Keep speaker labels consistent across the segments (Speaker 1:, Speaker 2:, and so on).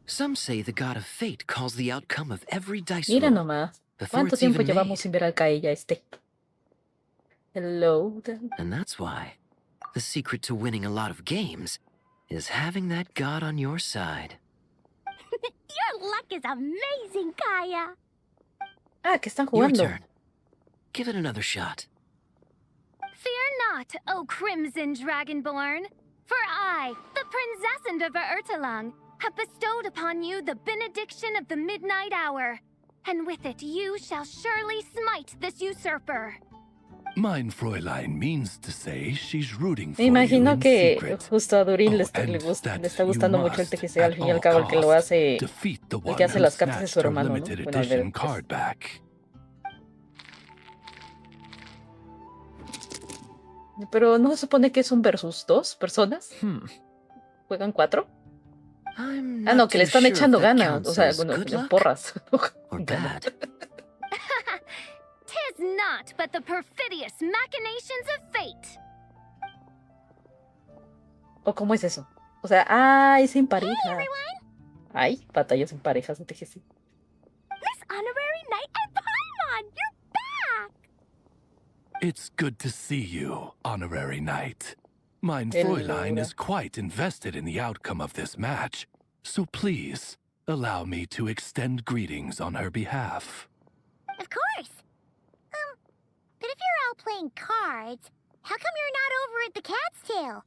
Speaker 1: Some say the god of fate calls the outcome of every dice
Speaker 2: Mira
Speaker 1: roll
Speaker 2: nomás.
Speaker 1: before
Speaker 2: ¿Cuánto
Speaker 1: it's
Speaker 2: tiempo
Speaker 1: even
Speaker 2: llevamos
Speaker 1: made.
Speaker 2: sin ver al Kaella este? Hello.
Speaker 1: And that's why the secret to winning a lot of games is having that god on your side.
Speaker 3: Your luck is amazing, Kaya.
Speaker 2: Ah, que están
Speaker 1: Your
Speaker 2: jugando.
Speaker 1: turn. Give it another shot.
Speaker 3: Fear not, O crimson dragonborn, for I, the princess of Ertalang, have bestowed upon you the benediction of the midnight hour, and with it you shall surely smite this usurper.
Speaker 4: Mein Fräulein means to say she's rooting for
Speaker 2: Me imagino
Speaker 4: you in
Speaker 2: que
Speaker 4: secret.
Speaker 2: justo a Durin
Speaker 4: Oh,
Speaker 2: le
Speaker 4: and
Speaker 2: está
Speaker 4: that
Speaker 2: gustando
Speaker 4: you
Speaker 2: mucho el
Speaker 4: must,
Speaker 2: TGC. Al
Speaker 4: at
Speaker 2: fin y al
Speaker 4: all
Speaker 2: cabo, el que lo
Speaker 4: costs,
Speaker 2: hace,
Speaker 4: defeat the
Speaker 2: el
Speaker 4: one
Speaker 2: que hace
Speaker 4: who
Speaker 2: las cartas es
Speaker 4: snatched
Speaker 2: su
Speaker 4: her
Speaker 2: hermano, ¿no?
Speaker 4: limited
Speaker 2: Bueno,
Speaker 4: edition
Speaker 2: pues,
Speaker 4: card back.
Speaker 2: pero no se supone que son versus 2 personas. ¿Juegan 4?
Speaker 1: I'm
Speaker 2: Ah,
Speaker 1: not
Speaker 2: no, que le
Speaker 1: too
Speaker 2: están
Speaker 1: sure if
Speaker 2: echando
Speaker 1: that
Speaker 2: ganas.
Speaker 1: counts
Speaker 2: O sea,
Speaker 1: as
Speaker 2: bueno,
Speaker 1: good luck
Speaker 2: porras.
Speaker 1: or bad.
Speaker 3: Tis not but the perfidious machinations of fate.
Speaker 2: ¿O cómo es eso? O sea, ay, sin
Speaker 3: Hey,
Speaker 2: pareja.
Speaker 3: everyone!
Speaker 2: Ay, batallas en parejas de TGC.
Speaker 3: Miss Honorary Knight and Paimon, you're back!
Speaker 4: It's good to see you, Honorary Knight. Mein
Speaker 2: Hello.
Speaker 4: Fräulein is quite invested in the outcome of this match, so please allow me to extend greetings on her behalf.
Speaker 3: Of course. But if you're out playing cards, how come you're not over at the Cat's Tail?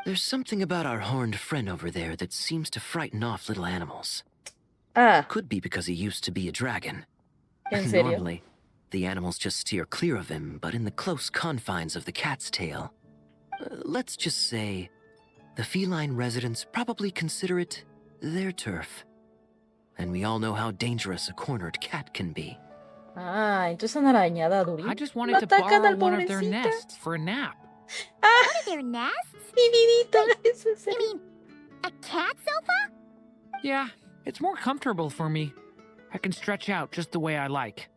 Speaker 1: There's something about our horned friend over there that seems to frighten off little animals.
Speaker 2: Ah,
Speaker 1: Could be because he used to be a dragon.
Speaker 2: ¿en serio?
Speaker 1: Normally, the animals just steer clear of him, but in the close confines of the cat's tail, let's just say, the feline residents probably consider it their turf. And we all know how dangerous a cornered cat can be.
Speaker 2: Ah, entonces han arañado a Durin.
Speaker 5: I just wanted to
Speaker 2: Atacan
Speaker 5: borrow
Speaker 2: al
Speaker 5: one of their
Speaker 2: pobrecito.
Speaker 5: nests for a nap.
Speaker 2: Ah,
Speaker 3: One of their nests?
Speaker 2: mi vidita. ¿Es en
Speaker 3: You
Speaker 2: serio?
Speaker 3: mean a cat sofa?
Speaker 5: Yeah, it's more comfortable for me. I can stretch out just the way I like.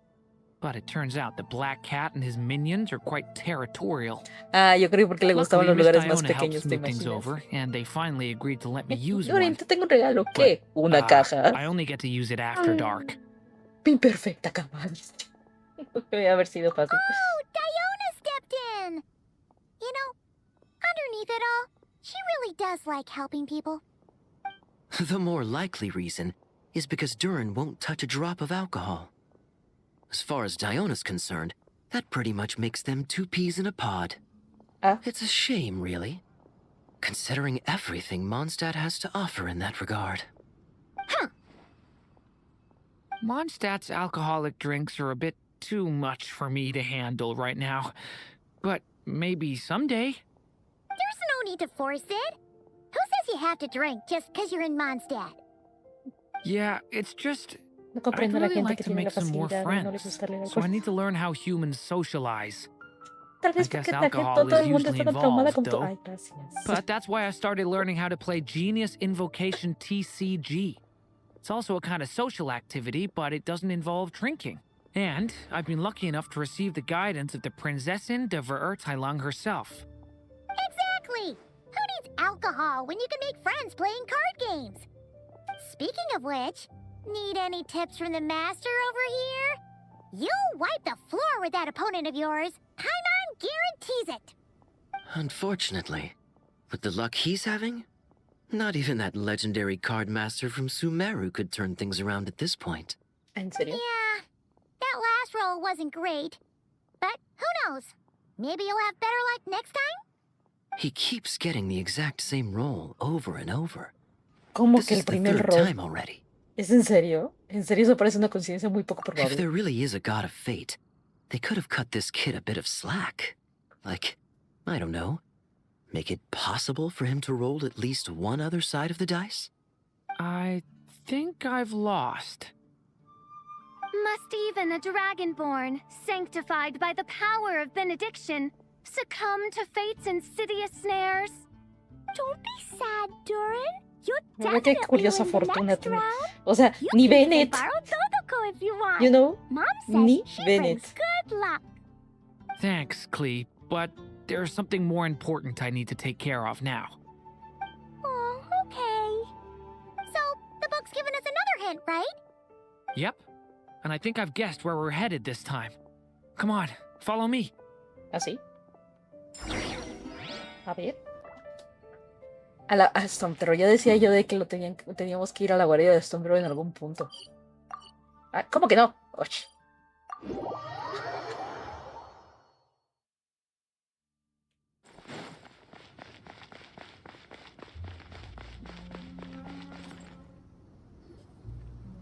Speaker 5: But it turns out the black cat and his minions are quite territorial.
Speaker 2: Ah, yo creo porque le gustaban los
Speaker 5: Luckily, Miss
Speaker 2: lugares más
Speaker 5: Diona
Speaker 2: pequeños,
Speaker 5: helped
Speaker 2: ¿te
Speaker 5: smooth things
Speaker 2: imaginas?
Speaker 5: over, and they finally agreed to let me use
Speaker 2: Durin,
Speaker 5: one.
Speaker 2: te tengo un regalo. ¿Qué?
Speaker 5: But,
Speaker 2: Una caja.
Speaker 5: I only get to use it after dark.
Speaker 2: Bien perfecta, cabal. Debe haber sido fácil.
Speaker 3: Oh, Diona stepped in! You know, underneath it all, she really does like helping people.
Speaker 1: The more likely reason is because Durin won't touch a drop of alcohol. As far as Diona's concerned, that pretty much makes them two peas in a pod.
Speaker 2: Ah.
Speaker 1: It's a shame, really, considering everything Mondstadt has to offer in that regard.
Speaker 5: Mondstadt's alcoholic drinks are a bit too much for me to handle right now. But maybe someday.
Speaker 3: There's no need to force it. Who says you have to drink just because you're in Mondstadt?
Speaker 5: Yeah, it's just...
Speaker 2: No
Speaker 5: I'd
Speaker 2: comprendo a la
Speaker 5: really
Speaker 2: gente
Speaker 5: like
Speaker 2: que
Speaker 5: to
Speaker 2: tiene la
Speaker 5: make some more
Speaker 2: facilidad de no le
Speaker 5: friends,
Speaker 2: gustarle el
Speaker 5: so I
Speaker 2: alcohol.
Speaker 5: need to learn how humans socialize.
Speaker 2: Tal vez
Speaker 5: I guess
Speaker 2: porque la gente,
Speaker 5: alcohol
Speaker 2: todo
Speaker 5: is
Speaker 2: el mundo
Speaker 5: usually
Speaker 2: está tan traumada
Speaker 5: involved,
Speaker 2: como tú.
Speaker 5: though.
Speaker 2: Ay, gracias.
Speaker 5: But that's why I started learning how to play Genius Invocation TCG. It's also a kind of social activity, but it doesn't involve drinking. And I've been lucky enough to receive the guidance of the Prinzessin de Verurteilung herself.
Speaker 3: Exactly! Who needs alcohol when you can make friends playing card games? Speaking of which, need any tips from the master over here? You'll wipe the floor with that opponent of yours. Paimon guarantees it.
Speaker 1: Unfortunately, with the luck he's having, not even that legendary card master from Sumeru could turn things around at this point.
Speaker 2: ¿En serio?
Speaker 3: Yeah, that last roll wasn't great. But who knows? Maybe you'll have better luck next time?
Speaker 1: He keeps getting the exact same roll over and over.
Speaker 2: ¿Cómo
Speaker 1: This
Speaker 2: que
Speaker 1: is
Speaker 2: el
Speaker 1: the
Speaker 2: primer
Speaker 1: third
Speaker 2: rol?
Speaker 1: time already.
Speaker 2: ¿Es en serio? ¿En serio eso parece una coincidencia muy poco
Speaker 1: If
Speaker 2: probable?
Speaker 1: there really is a god of fate, they could have cut this kid a bit of slack. Like, I don't know, make it possible for him to roll at least one other side of the dice?
Speaker 5: I think I've lost.
Speaker 3: Must even a dragonborn, sanctified by the power of benediction, succumb to fate's insidious snares? Don't be sad, Durin. You're
Speaker 2: Mira qué
Speaker 3: definitely
Speaker 2: curiosa
Speaker 3: win the
Speaker 2: fortuna
Speaker 3: next
Speaker 2: tiene.
Speaker 3: round.
Speaker 2: O sea,
Speaker 3: You
Speaker 2: ni
Speaker 3: can even
Speaker 2: Bennett,
Speaker 3: borrow Totoko if you want.
Speaker 2: you know?
Speaker 3: Mom
Speaker 2: Ni
Speaker 3: says she
Speaker 2: Bennett.
Speaker 3: brings good luck.
Speaker 5: Thanks, Clee, but there's something more important I need to take care of now.
Speaker 3: Oh, okay. went, right?
Speaker 5: Yep. And I think I've guessed where we're headed this time. Come on, follow me.
Speaker 2: ¿Así? A ver. A Stone, pero ya decía yo de que teníamos que ir a la guarida de Stone en algún punto. Ah, ¿cómo que no? Och.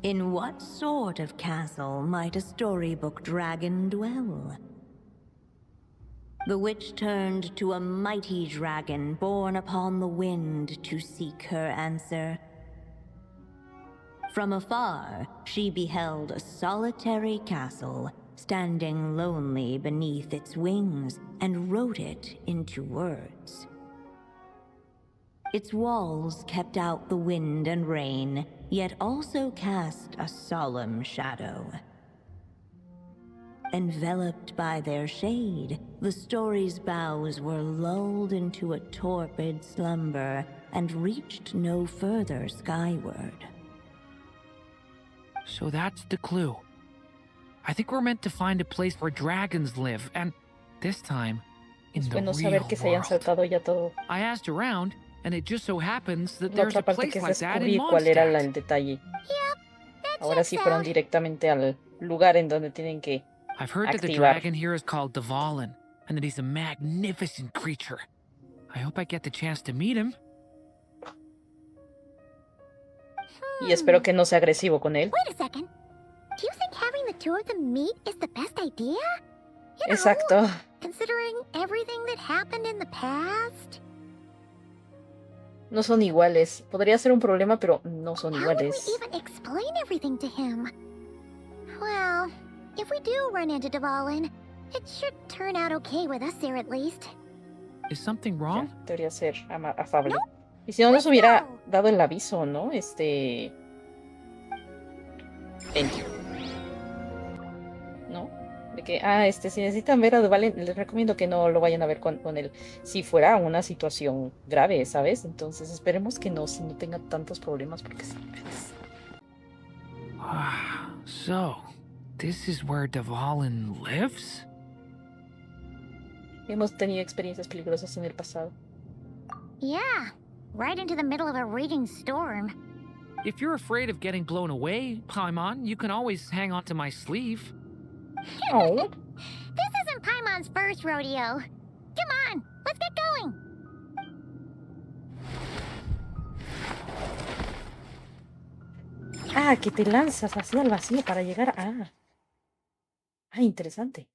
Speaker 6: In what sort of castle might a storybook dragon dwell? The witch turned to a mighty dragon born upon the wind to seek her answer. From afar, she beheld a solitary castle, standing lonely beneath its wings, and wrote it into words. Its walls kept out the wind and rain, yet also cast a solemn shadow. Enveloped by their shade, the story's boughs were lulled into a torpid slumber and reached no further skyward.
Speaker 5: So that's the clue. I think we're meant to find a place where dragons live, and this time, in
Speaker 2: Es
Speaker 5: the
Speaker 2: bueno
Speaker 5: real
Speaker 2: saber que se hayan
Speaker 5: world.
Speaker 2: saltado ya todo.
Speaker 5: I asked around, and it just so happens that
Speaker 2: La
Speaker 5: there's
Speaker 2: otra
Speaker 5: a
Speaker 2: parte
Speaker 5: place
Speaker 2: que
Speaker 5: like that in
Speaker 2: descubrí cuál era el
Speaker 5: Mondstadt.
Speaker 2: detalle.
Speaker 3: That
Speaker 2: Ahora
Speaker 3: checks
Speaker 2: sí fueron
Speaker 3: out.
Speaker 2: directamente al lugar en donde tienen que...
Speaker 5: I've heard that the
Speaker 2: Activar.
Speaker 5: dragon here is called Dvalin, and that he's a magnificent creature. I hope I get the chance to meet him.
Speaker 2: Y espero que no sea agresivo con él.
Speaker 3: Wait a second. Do you think having the two of them meet is the best idea? You know,
Speaker 2: Exacto.
Speaker 3: considering everything that happened in the past?
Speaker 2: No son iguales. Podría ser un problema, pero no son
Speaker 3: How would we
Speaker 2: iguales.
Speaker 3: even explain everything to him? Well, if we do run into Dvalin, it should turn out okay with us there at least.
Speaker 5: Is something
Speaker 2: Ya,
Speaker 5: wrong?
Speaker 2: debería ser afable.
Speaker 3: No.
Speaker 2: Y si no nos hubiera
Speaker 3: go.
Speaker 2: dado el aviso, ¿no? ¿No? De que, si necesitan ver a Dvalin, les recomiendo que no lo vayan a ver con él. Si fuera una situación grave, ¿sabes? Entonces esperemos que no, si no tenga tantos problemas, porque sí.
Speaker 5: So, this is where Dvalin lives?
Speaker 2: Hemos tenido experiencias peligrosas en el pasado.
Speaker 3: Yeah, right into the middle of a raging storm.
Speaker 5: If you're afraid of getting blown away, Paimon, you can always hang onto my sleeve.
Speaker 2: Oh,
Speaker 3: This isn't Paimon's first rodeo. Come on, let's get going.
Speaker 2: que te lanzas así al vacío para llegar a... interesante.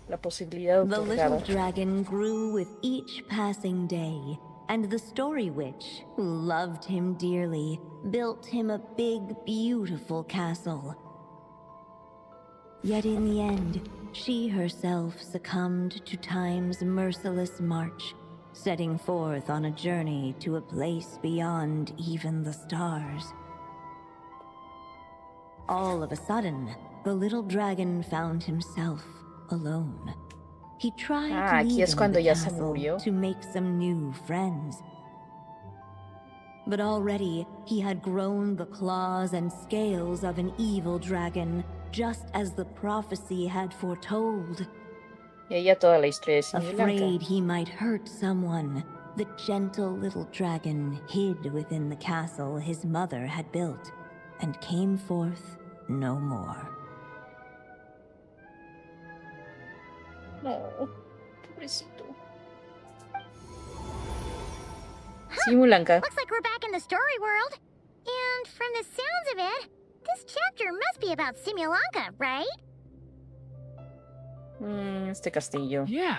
Speaker 2: La posibilidad
Speaker 6: The little
Speaker 2: otorgada.
Speaker 6: dragon grew with each passing day, and the story witch, who loved him dearly, built him a big, beautiful castle. Yet in the end, she herself succumbed to time's merciless march, setting forth on a journey to a place beyond even the stars. All of a sudden, the little dragon found himself alone. He tried
Speaker 2: Aquí es
Speaker 6: leaving
Speaker 2: cuando
Speaker 6: the
Speaker 2: ya se
Speaker 6: castle
Speaker 2: murió.
Speaker 6: to make some new friends. But already he had grown the claws and scales of an evil dragon, just as the prophecy had foretold.
Speaker 2: Y ella toda la historia de Sri Lanka.
Speaker 6: Afraid he might hurt someone, the gentle little dragon hid within the castle his mother had built, and came forth no more.
Speaker 2: No, pobrecito. Sri Lanka.
Speaker 3: Looks like we're back in the story world. And from the sounds of it, this chapter must be about Simulanka, right?
Speaker 2: Este castillo.
Speaker 5: Yeah,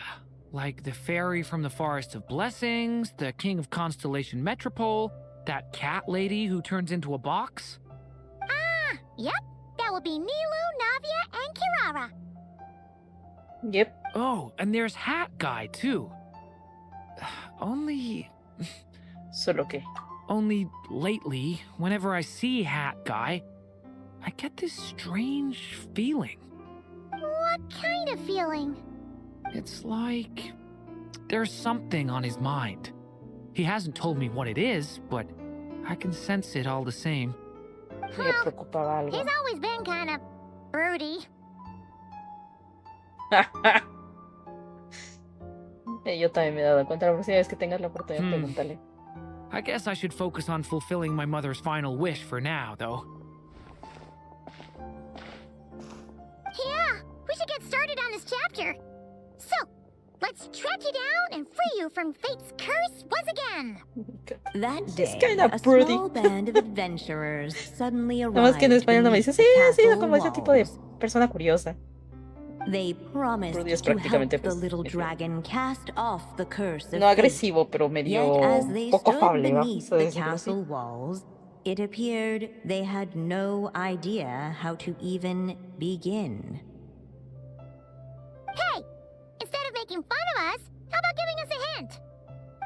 Speaker 5: like the fairy from the Forest of Blessings, the king of Constellation Metropole, that cat lady who turns into a box.
Speaker 3: Ah, yep. That would be Nilu, Navia, and Kirara.
Speaker 2: Yep.
Speaker 5: Oh, and there's Hat Guy, too. Only
Speaker 2: Solo que.
Speaker 5: lately, whenever I see Hat Guy, I get this strange feeling.
Speaker 3: What kind of feeling?
Speaker 5: It's like there's something on his mind. He hasn't told me what it is, but I can sense it all the same.
Speaker 2: Me preocupaba algo.
Speaker 3: He's always been kind of broody.
Speaker 2: Yo también me he dado cuenta. La próxima vez que tengas la oportunidad, pregúntale.
Speaker 5: I guess I should focus on fulfilling my mother's final wish for now, though.
Speaker 3: Yeah, we should get started on this chapter. So, let's track you down and free you from fate's curse once again.
Speaker 6: That
Speaker 2: She's
Speaker 6: day,
Speaker 2: kinda
Speaker 6: a
Speaker 2: broody.
Speaker 6: small band of adventurers suddenly
Speaker 2: Nada más que en
Speaker 6: arrived
Speaker 2: español no me
Speaker 6: beneath
Speaker 2: dice,
Speaker 6: the
Speaker 2: sí,
Speaker 6: castle
Speaker 2: como ese tipo de
Speaker 6: walls.
Speaker 2: persona curiosa.
Speaker 6: They promised
Speaker 2: Broody es
Speaker 6: to help
Speaker 2: prácticamente,
Speaker 6: the
Speaker 2: pues,
Speaker 6: little dragon cast off the curse of
Speaker 2: no
Speaker 6: fate.
Speaker 2: agresivo, pero medio
Speaker 6: Yet as they
Speaker 2: poco
Speaker 6: stood
Speaker 2: afable,
Speaker 6: beneath
Speaker 2: vamos a
Speaker 6: the
Speaker 2: decirlo así.
Speaker 6: castle walls, it appeared they had no idea how to even begin.
Speaker 3: Hey, instead of making fun of us, how about giving us a hint?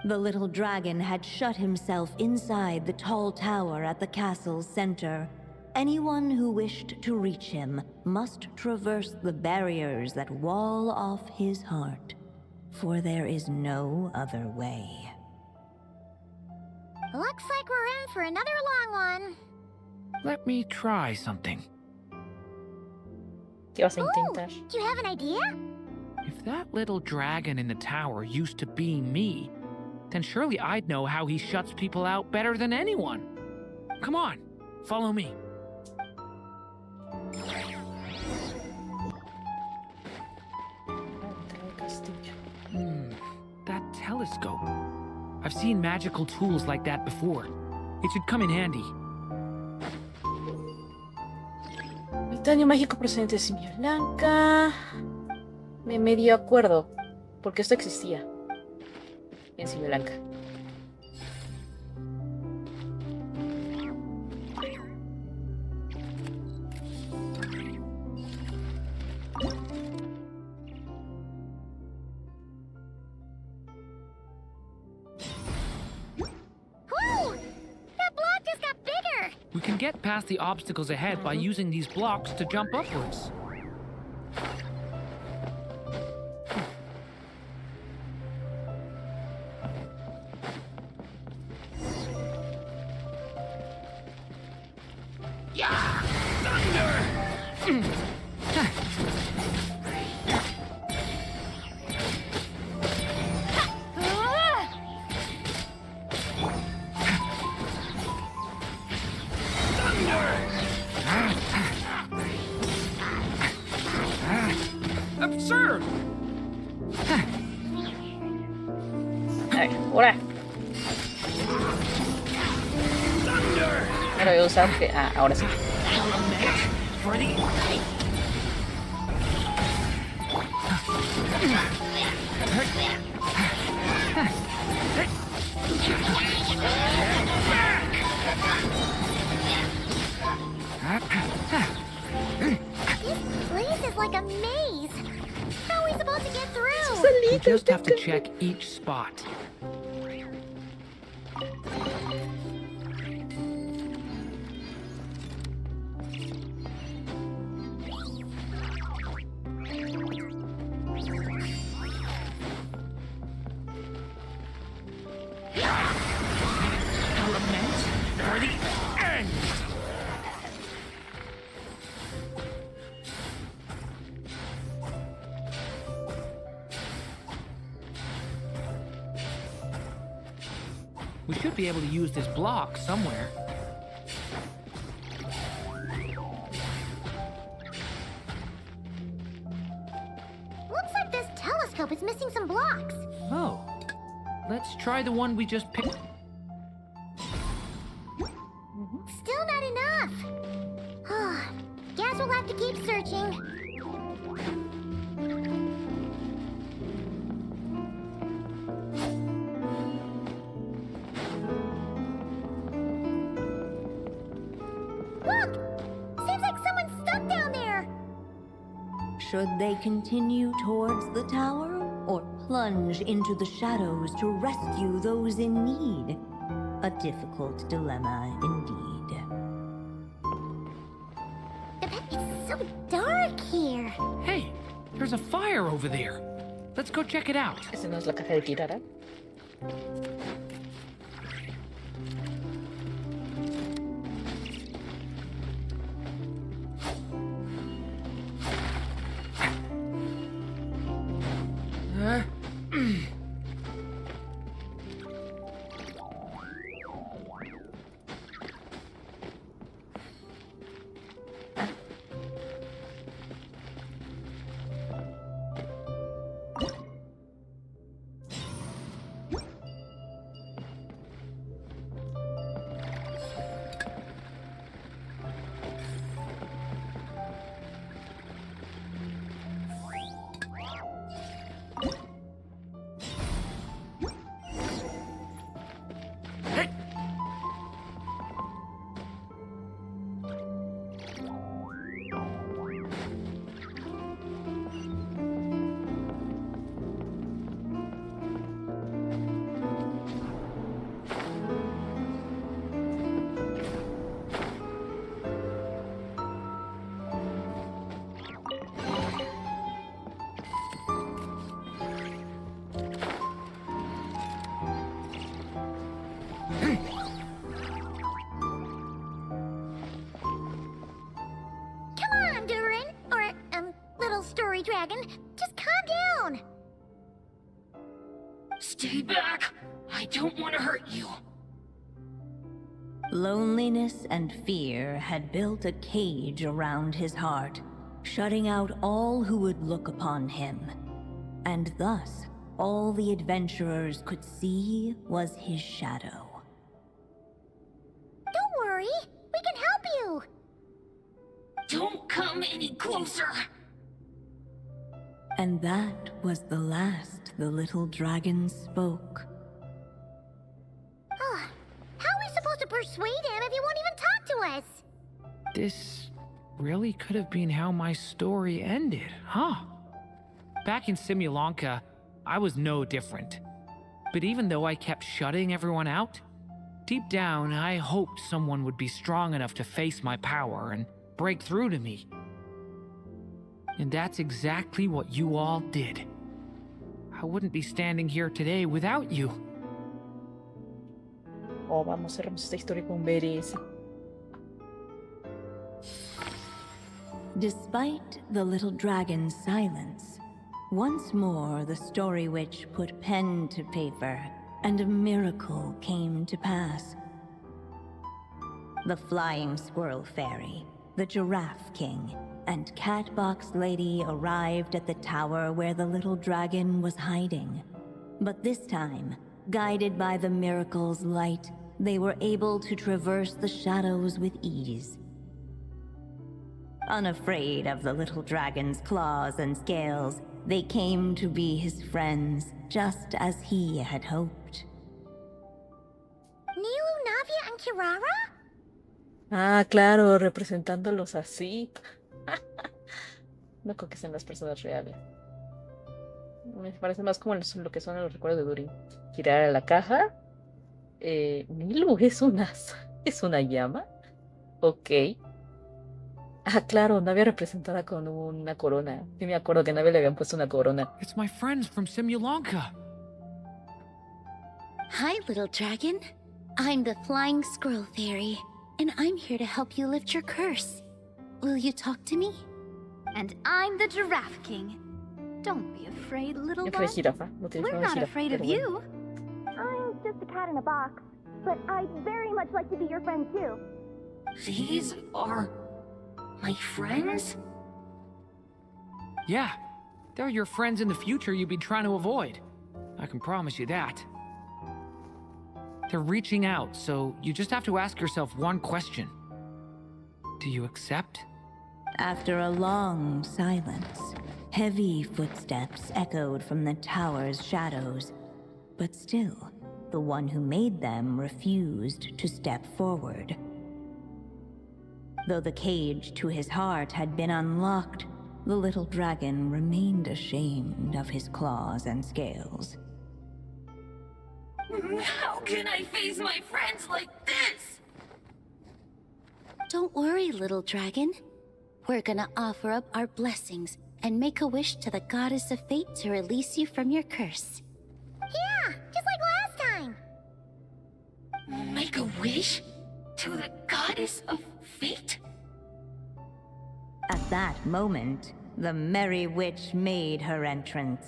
Speaker 6: The little dragon had shut himself inside the tall tower at the castle's center. Anyone who wished to reach him must traverse the barriers that wall off his heart, for there is no other way.
Speaker 3: Looks like we're in for another long one.
Speaker 5: Let me try something.
Speaker 2: ¿Qué vas a
Speaker 3: Ooh,
Speaker 2: intentar?
Speaker 3: do you have an idea?
Speaker 5: If that little dragon in the tower used to be me, then surely I'd know how he shuts people out better than anyone. Come on, follow me. That telescope. I've seen magical tools like that before. It should come in handy.
Speaker 2: El daño mágico procedente de simio blanca. Me medio acuerdo, porque esto existía en simio blanca.
Speaker 3: Whoa! That block just got bigger!
Speaker 5: We can get past the obstacles ahead by using these blocks to jump upwards. Absurd!
Speaker 2: A ver, ahora. Ahora voy a usar que. Ah, ahora sí.
Speaker 3: This place is like a maze. How are we supposed to get through?
Speaker 5: You just have to check each spot. For the end! We should be able to use this block somewhere.
Speaker 3: Looks like this telescope is missing some blocks.
Speaker 5: Oh. Let's try the one we just picked.
Speaker 3: Still not enough. Guess we'll have to keep searching. Look! Seems like someone's stuck down there.
Speaker 6: Should they continue towards the tower or plunge into the shadows to rescue those in need? A difficult dilemma indeed.
Speaker 3: It's so dark here.
Speaker 5: Hey, there's a fire over there. Let's go check it out.
Speaker 2: Esa no es la caja de Kirara.
Speaker 3: Dragon, just calm down.
Speaker 7: Stay back! I don't want to hurt you.
Speaker 6: Loneliness and fear had built a cage around his heart, shutting out all who would look upon him. And thus, all the adventurers could see was his shadow.
Speaker 3: Don't worry, we can help you.
Speaker 7: Don't come any closer.
Speaker 6: And that was the last the little dragon spoke.
Speaker 3: How are we supposed to persuade him if he won't even talk to us?
Speaker 5: This really could have been how my story ended, huh? Back in Simulanka, I was no different. But even though I kept shutting everyone out, deep down I hoped someone would be strong enough to face my power and break through to me. And that's exactly what you all did. I wouldn't be standing here today without you.
Speaker 2: Oh, vamos, cerramos esta historia con BRS.
Speaker 6: Despite the little dragon's silence, once more the story witch put pen to paper, and a miracle came to pass. The flying squirrel fairy, the giraffe king, and Catbox Lady arrived at the tower where the little dragon was hiding. But this time, guided by the miracle's light, they were able to traverse the shadows with ease. Unafraid of the little dragon's claws and scales, they came to be his friends, just as he had hoped.
Speaker 3: Nilu, Navia, and Kirara?
Speaker 2: Ah, claro, representándolos así. No creo que sean las personas reales. Me parece más como lo que son los recuerdos de Durin. Girar a la caja. Nilu es una llama. Ok. Ah, claro, Navia representada con una corona. Sí me acuerdo que a Navia le habían puesto una corona.
Speaker 5: It's my friends from Simulanka.
Speaker 8: Hi, little dragon. I'm the Flying Squirrel Fairy, and I'm here to help you lift your curse. Will you talk to me?
Speaker 9: And I'm the Giraffe King. Don't be afraid, little
Speaker 2: Yo
Speaker 9: one.
Speaker 2: soy jirafa. No tienes
Speaker 9: We're
Speaker 2: una
Speaker 9: not
Speaker 2: jirafa,
Speaker 9: afraid of
Speaker 2: pero bueno.
Speaker 9: you.
Speaker 3: I'm just a cat in a box, but I'd very much like to be your friend too.
Speaker 7: These are my friends?
Speaker 5: Yeah, they're your friends in the future you've been trying to avoid. I can promise you that. They're reaching out, so you just have to ask yourself one question. Do you accept?
Speaker 6: After a long silence, heavy footsteps echoed from the tower's shadows, but still, the one who made them refused to step forward. Though the cage to his heart had been unlocked, the little dragon remained ashamed of his claws and scales.
Speaker 7: How can I face my friends like this?
Speaker 8: Don't worry, little dragon. We're gonna offer up our blessings and make a wish to the goddess of fate to release you from your curse.
Speaker 3: Yeah, just like last time.
Speaker 7: Make a wish? To the goddess of fate?
Speaker 6: At that moment, the merry witch made her entrance.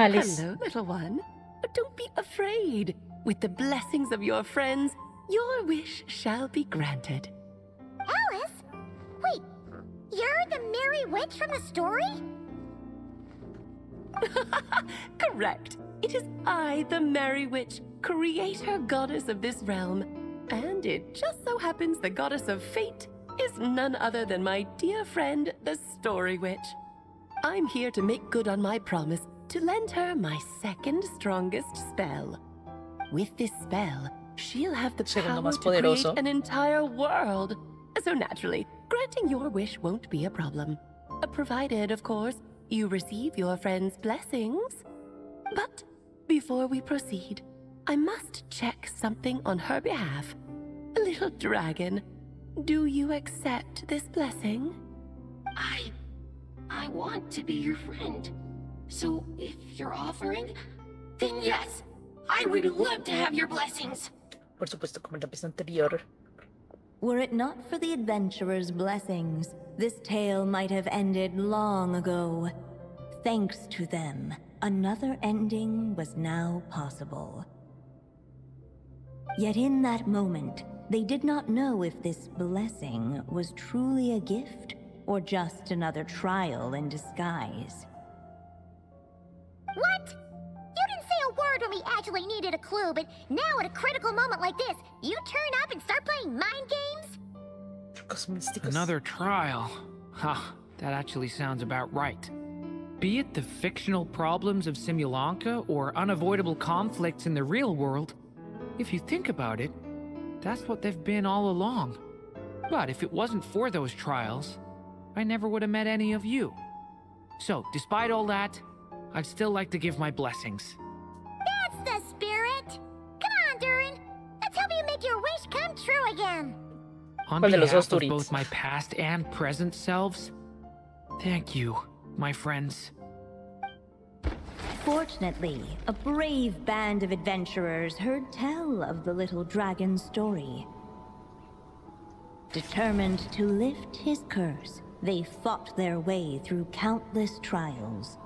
Speaker 2: animales.
Speaker 10: Hello, little one. Don't be afraid. With the blessings of your friends, your wish shall be granted.
Speaker 3: Alice? Wait, you're the Merry Witch from the story?
Speaker 10: Correct. It is I, the Merry Witch, creator goddess of this realm. And it just so happens the goddess of fate is none other than my dear friend, the Story Witch. I'm here to make good on my promise to lend her my second strongest spell. With this spell, she'll have the
Speaker 2: Segundo
Speaker 10: power
Speaker 2: más
Speaker 10: to create
Speaker 2: poderoso.
Speaker 10: an entire world. So naturally, granting your wish won't be a problem. Provided, of course, you receive your friend's blessings. But before we proceed, I must check something on her behalf. Little dragon, do you accept this blessing?
Speaker 7: I want to be your friend. So if you're offering, then yes, I would love to have your blessings.
Speaker 2: Por supuesto, como en la vez anterior.
Speaker 6: Were it not for the adventurer's blessings, this tale might have ended long ago. Thanks to them, another ending was now possible. Yet in that moment, they did not know if this blessing was truly a gift or just another trial in disguise.
Speaker 3: What? You didn't say a word when we actually needed a clue, but now at a critical moment like this, you turn up and start playing mind games?
Speaker 2: Trucos místicos.
Speaker 5: Another trial. Huh, that actually sounds about right. Be it the fictional problems of Simulanka or unavoidable conflicts in the real world, if you think about it, that's what they've been all along. But if it wasn't for those trials, I never would have met any of you. So, despite all that, I'd still like to give my blessings.
Speaker 3: That's the spirit! Come on, Durin! Let's help you make your wish come true again!
Speaker 5: On
Speaker 2: ¿Cuál de los
Speaker 5: behalf
Speaker 2: dos
Speaker 5: of
Speaker 2: Durits?
Speaker 5: both my past and present selves, thank you, my friends.
Speaker 6: Fortunately, a brave band of adventurers heard tell of the little dragon's story. Determined to lift his curse, they fought their way through countless trials.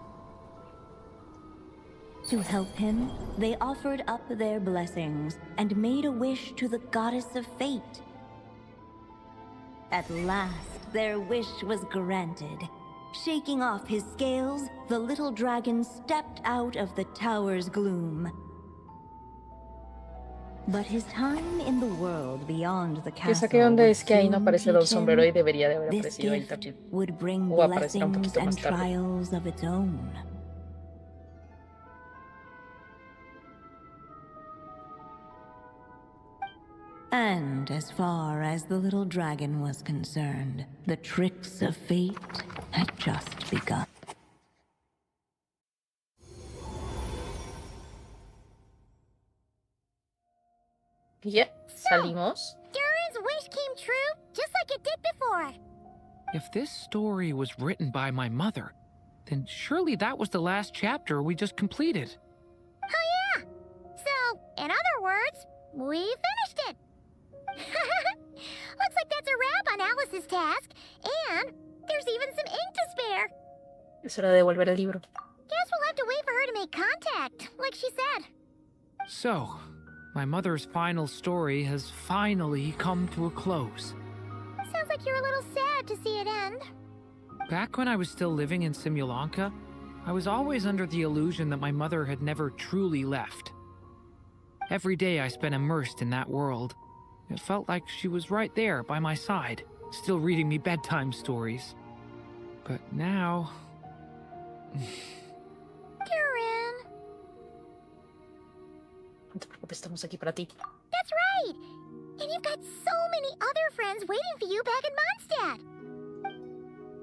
Speaker 6: To help him, they offered up their blessings and made a wish to the goddess of fate. At last, their wish was granted. Shaking off his scales, the little dragon stepped out of the tower's gloom. But his time in the world beyond the
Speaker 2: Que
Speaker 6: castle
Speaker 2: saqué donde
Speaker 6: would
Speaker 2: es que ahí no
Speaker 6: soon
Speaker 2: aparece
Speaker 6: teach
Speaker 2: Don Sombrero y
Speaker 6: him
Speaker 2: debería de haber
Speaker 6: this
Speaker 2: aparecido ahí
Speaker 6: gift
Speaker 2: también.
Speaker 6: would bring
Speaker 2: O aparecerá un
Speaker 6: blessings
Speaker 2: poquito
Speaker 6: and
Speaker 2: más tarde.
Speaker 6: trials of its own. And as far as the little dragon was concerned, the tricks of fate had just begun.
Speaker 2: Yep, salimos.
Speaker 3: Durin's wish came true, just like it did before.
Speaker 5: If this story was written by my mother, then surely that was the last chapter we just completed.
Speaker 3: Oh yeah! So, in other words, we finished it! Looks like that's a wrap on Alice's task, and there's even some ink to spare.
Speaker 2: Es hora de devolver el libro.
Speaker 3: Guess we'll have to wait for her to make contact, like she said.
Speaker 5: So, my mother's final story has finally come to a close.
Speaker 3: Sounds like you're a little sad to see it end.
Speaker 5: Back when I was still living in Simulanka, I was always under the illusion that my mother had never truly left. Every day I spent immersed in that world. It felt like she was right there by my side, still reading me bedtime stories. But now...
Speaker 3: Durin!
Speaker 2: No te preocupes, estamos aquí para ti.
Speaker 3: That's right! And you've got so many other friends waiting for you back in Mondstadt!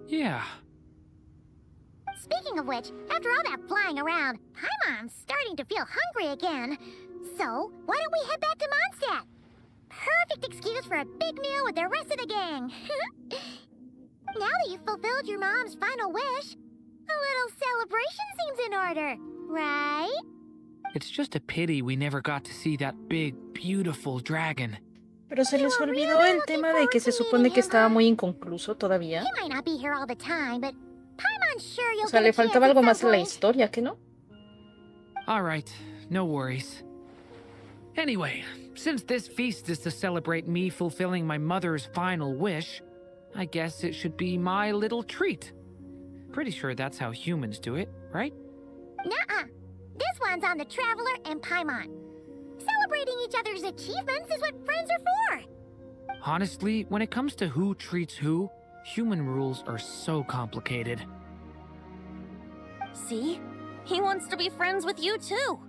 Speaker 5: Yeah.
Speaker 3: Speaking of which, after all that flying around, Paimon's starting to feel hungry again. So, why don't we head back to Mondstadt? Perfect excuse for a big meal with the rest of the gang. Now that you've fulfilled your mom's final wish, a little celebration seems in order, right?
Speaker 5: It's just a pity we never got to see that big, beautiful dragon.
Speaker 2: Pero se les olvidó el tema de que se supone que estaba muy inconcluso todavía.
Speaker 3: He might not be here all the time, but Paimon's sure you'll
Speaker 2: O sea,
Speaker 3: get
Speaker 2: le
Speaker 3: a chance
Speaker 2: faltaba
Speaker 3: at
Speaker 2: algo
Speaker 3: some
Speaker 2: más en la
Speaker 3: point.
Speaker 2: historia, ¿que no?
Speaker 5: All right, no worries. Anyway, since this feast is to celebrate me fulfilling my mother's final wish, I guess it should be my little treat. Pretty sure that's how humans do it, right?
Speaker 3: Nuh-uh. This one's on the Traveler and Paimon. Celebrating each other's achievements is what friends are for.
Speaker 5: Honestly, when it comes to who treats who, human rules are so complicated.
Speaker 8: See? He wants to be friends with you too.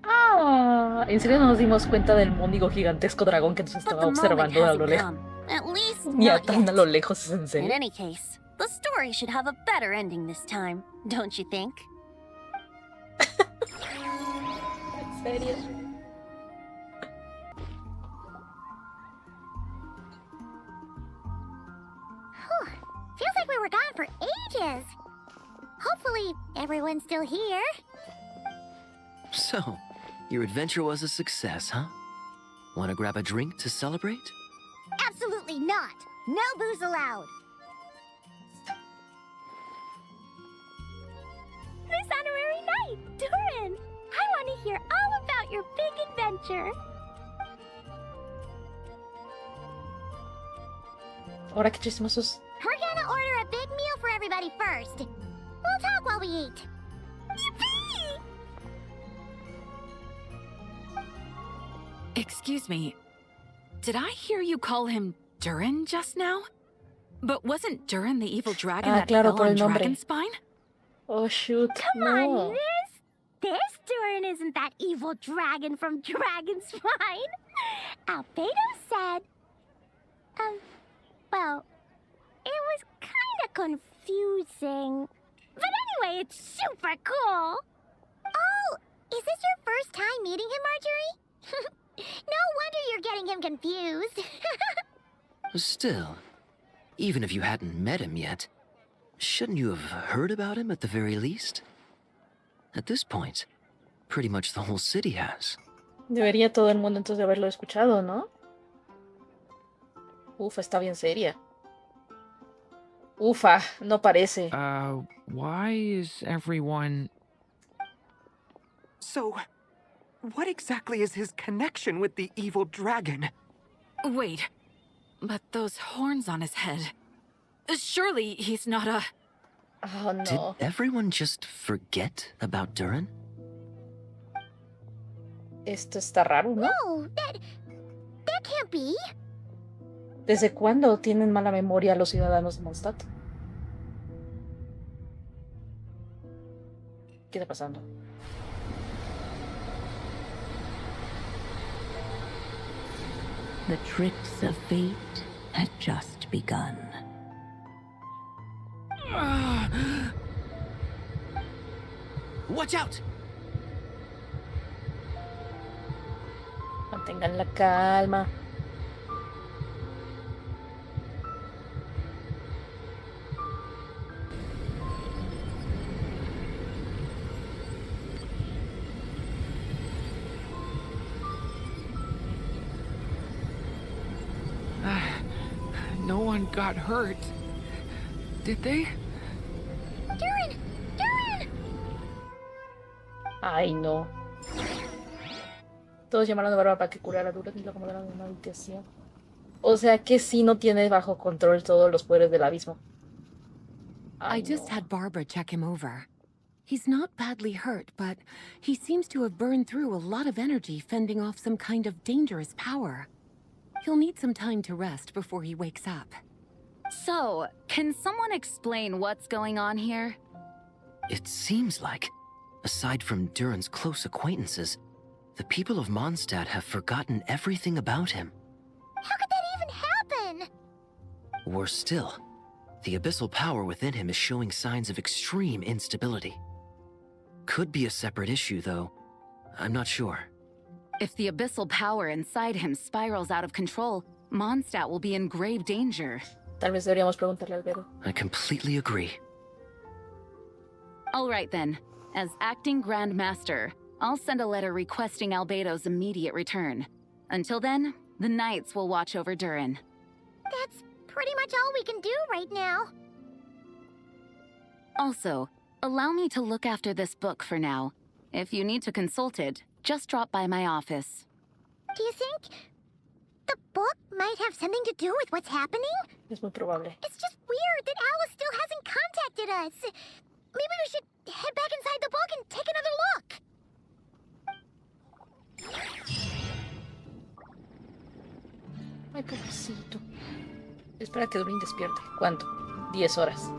Speaker 2: Ah, en serio no nos dimos cuenta del mónigo gigantesco dragón que nos
Speaker 8: But
Speaker 2: estaba
Speaker 8: the moment
Speaker 2: observando a lo
Speaker 8: hasn't
Speaker 2: lejos.
Speaker 8: come. At least
Speaker 2: Ya
Speaker 8: not
Speaker 2: tan a
Speaker 8: yet.
Speaker 2: lo lejos, es en
Speaker 8: In
Speaker 2: serio.
Speaker 8: any case, the story should have a better ending this time, don't you think?
Speaker 2: ¿En serio?
Speaker 3: Whew. Feels like we were gone for ages. Hopefully, everyone's still here.
Speaker 1: So, your adventure was a success, huh? Want to grab a drink to celebrate?
Speaker 3: Absolutely not. No booze allowed.
Speaker 9: This honorary knight, Durin! I want to hear all about your big adventure.
Speaker 2: Ahora qué chismosos.
Speaker 3: We're gonna order a big meal for everybody first. We'll talk while we eat.
Speaker 9: Yippee!
Speaker 11: Excuse me. Did I hear you call him Durin just now? But wasn't Durin the evil dragon that
Speaker 2: claro,
Speaker 11: fell
Speaker 2: por el
Speaker 11: on
Speaker 2: nombre.
Speaker 11: Dragonspine?
Speaker 2: Oh, shoot.
Speaker 9: Come
Speaker 2: No.
Speaker 9: on, Liz! This Durin isn't that evil dragon from Dragonspine. Albedo said... well, it was kinda confusing. But anyway, it's super cool.
Speaker 3: Oh, is this your first time meeting him, Marjorie? No wonder you're getting him confused.
Speaker 1: Still, even if you hadn't met him yet, shouldn't you have heard about him at the very least? At this point, pretty much the whole city has.
Speaker 2: Debería todo el mundo entonces haberlo escuchado, ¿no? Ufa, está bien seria. Ufa, no parece.
Speaker 5: Why is everyone...
Speaker 12: So, what exactly is his connection with the evil dragon?
Speaker 11: Wait, but those horns on his head. Surely he's not a...
Speaker 2: Oh, no.
Speaker 1: Did everyone just forget about Durin?
Speaker 2: Esto está raro, ¿no?
Speaker 3: No, that can't be.
Speaker 2: ¿Desde cuándo tienen mala memoria los ciudadanos de Mondstadt? ¿Qué está pasando?
Speaker 6: The tricks of fate had just begun.
Speaker 1: Watch out!
Speaker 2: Mantengan la calma.
Speaker 5: No one got hurt. Did they?
Speaker 3: Durin! Durin!
Speaker 2: Ay, no. Todos llamaron a Bárbara para que curara a Durin y lo acomodaron en una habitación. O sea que sí no tiene bajo control todos los poderes del abismo. Ay,
Speaker 13: I just
Speaker 2: no.
Speaker 13: had Barbara check him over. He's not badly hurt, but he seems to have burned through a lot of energy fending off some kind of dangerous power. He'll need some time to rest before he wakes up.
Speaker 11: So, can someone explain what's going on here?
Speaker 1: It seems like, aside from Durin's close acquaintances, the people of Mondstadt have forgotten everything about him.
Speaker 3: How could that even happen?
Speaker 1: Worse still, the abyssal power within him is showing signs of extreme instability. Could be a separate issue, though. I'm not sure.
Speaker 11: If the abyssal power inside him spirals out of control, Mondstadt will be in grave danger.
Speaker 2: Tal vez deberíamos preguntarle a Albedo.
Speaker 1: I completely agree.
Speaker 11: All right then. As acting Grand Master, I'll send a letter requesting Albedo's immediate return. Until then, the Knights will watch over Durin.
Speaker 3: That's pretty much all we can do right now.
Speaker 11: Also, allow me to look after this book for now. If you need to consult it, just drop by my office.
Speaker 3: Do you think the book might have something to do with what's happening?
Speaker 2: Es muy probable.
Speaker 3: It's just weird that Alice still hasn't contacted us. Maybe we should head back inside the book and take another look.
Speaker 2: Ay, pobrecito. Espera que Durin despierte. ¿Cuánto? 10 horas.